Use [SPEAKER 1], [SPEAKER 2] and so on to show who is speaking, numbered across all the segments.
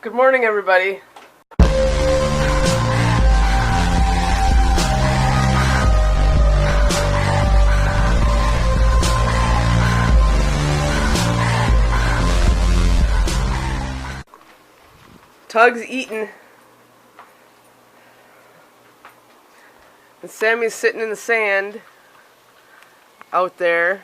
[SPEAKER 1] Good morning, everybody. Tug's eating. And Sammy's sitting in the sand out there.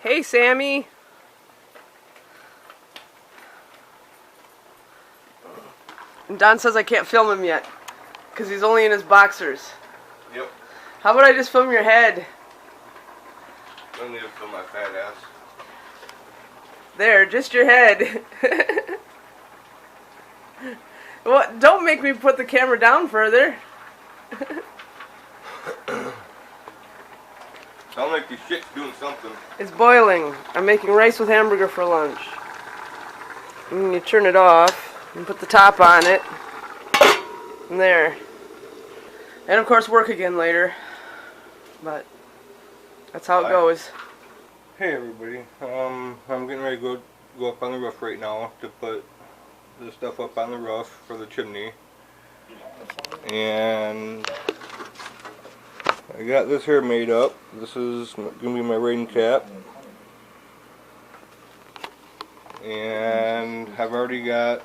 [SPEAKER 1] Hey, Sammy. And Don says I can't film him yet because he's only in his boxers.
[SPEAKER 2] Yep.
[SPEAKER 1] How about I just film your head?
[SPEAKER 2] Don't need to film my fat ass.
[SPEAKER 1] There, just your head. Well, don't make me put the camera down further.
[SPEAKER 2] Sound like your shit's doing something.
[SPEAKER 1] It's boiling. I'm making rice with hamburger for lunch. And you turn it off and put the top on it. And there. And of course work again later. But that's how it goes.
[SPEAKER 2] Hey everybody. I'm getting ready to go up on the roof right now to put the stuff up on the roof for the chimney. And I got this here made up. This is going to be my rain cap. And I've already got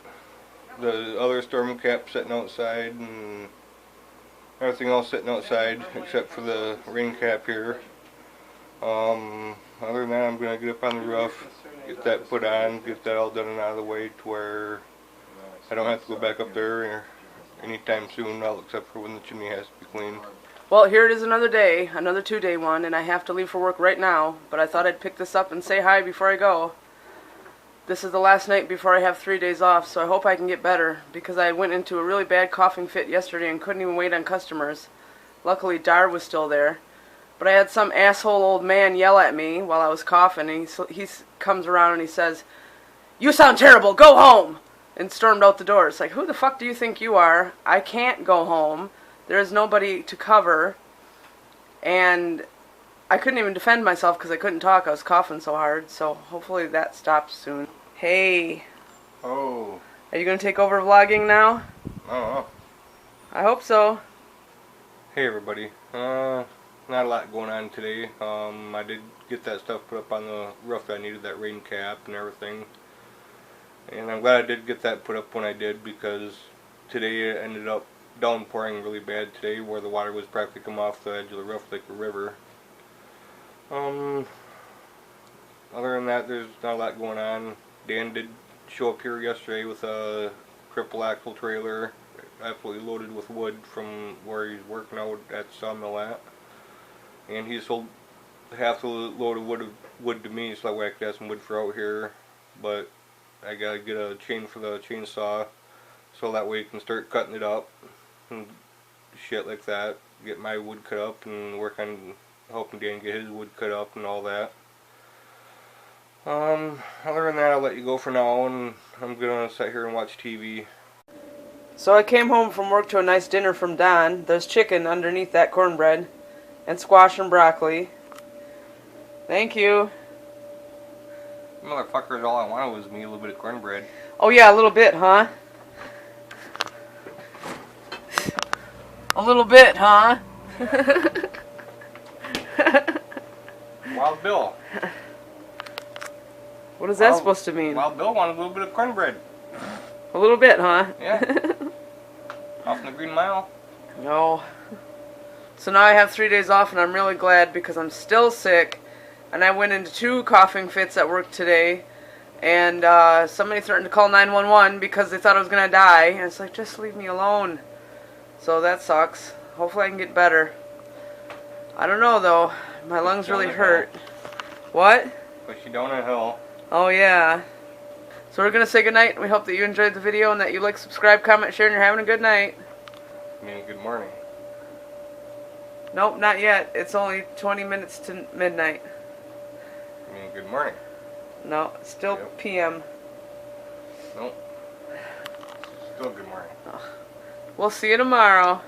[SPEAKER 2] the other storm cap sitting outside and everything else sitting outside except for the rain cap here. Other than that, I'm going to get up on the roof, get that put on, get that all done and out of the way to where I don't have to go back up there anytime soon, except for when the chimney has to be cleaned.
[SPEAKER 1] Well, here it is another day, another 2-day one, and I have to leave for work right now, but I thought I'd pick this up and say hi before I go. This is the last night before I have 3 days off, so I hope I can get better, because I went into a really bad coughing fit yesterday and couldn't even wait on customers. Luckily, Dar was still there. But I had some asshole old man yell at me while I was coughing, and he comes around and he says, "You sound terrible, go home!" and stormed out the door. It's like, who the fuck do you think you are? I can't go home. There is nobody to cover. And I couldn't even defend myself because I couldn't talk. I was coughing so hard, so hopefully that stops soon. Hey.
[SPEAKER 2] Oh.
[SPEAKER 1] Are you going to take over vlogging now?
[SPEAKER 2] I don't know.
[SPEAKER 1] I hope so.
[SPEAKER 2] Hey everybody. Not a lot going on today. I did get that stuff put up on the roof that I needed, that rain cap and everything. And I'm glad I did get that put up when I did, because today it ended up downpouring really bad today, where the water was practically coming off the edge of the roof like a river. Other than that, there's not a lot going on. Dan did show up here yesterday with a triple axle trailer, absolutely loaded with wood from where he's working out at the sawmill at. And he sold half the load of wood to me, so that way I could have some wood for out here. But I gotta get a chain for the chainsaw, so that way you can start cutting it up and shit like that. Get my wood cut up and work on helping Dan get his wood cut up and all that. Other than that, I'll let you go for now, and I'm gonna sit here and watch TV.
[SPEAKER 1] So I came home from work to a nice dinner from Don. There's chicken underneath that cornbread. And squash and broccoli. Thank you.
[SPEAKER 2] Motherfuckers, all I wanted was me a little bit of cornbread.
[SPEAKER 1] Oh yeah, a little bit, huh? A little bit, huh?
[SPEAKER 2] Wild Bill.
[SPEAKER 1] What is that supposed to mean?
[SPEAKER 2] Wild Bill wanted a little bit of cornbread.
[SPEAKER 1] A little bit, huh?
[SPEAKER 2] Yeah. Off in the Green Mile.
[SPEAKER 1] No. So now I have 3 days off, and I'm really glad because I'm still sick. And I went into 2 coughing fits at work today. And somebody threatened to call 911 because they thought I was going to die. And it's like, just leave me alone. So that sucks. Hopefully I can get better. I don't know, though. My lungs really hurt. What?
[SPEAKER 2] Push you down a hill.
[SPEAKER 1] Oh, yeah. So we're going to say goodnight. We hope that you enjoyed the video and that you like, subscribe, comment, share, and you're having a good night.
[SPEAKER 2] I mean, good morning.
[SPEAKER 1] Nope, not yet. It's only 20 minutes to midnight.
[SPEAKER 2] I mean, good morning.
[SPEAKER 1] No, it's still PM.
[SPEAKER 2] Nope. Still good morning.
[SPEAKER 1] We'll see you tomorrow.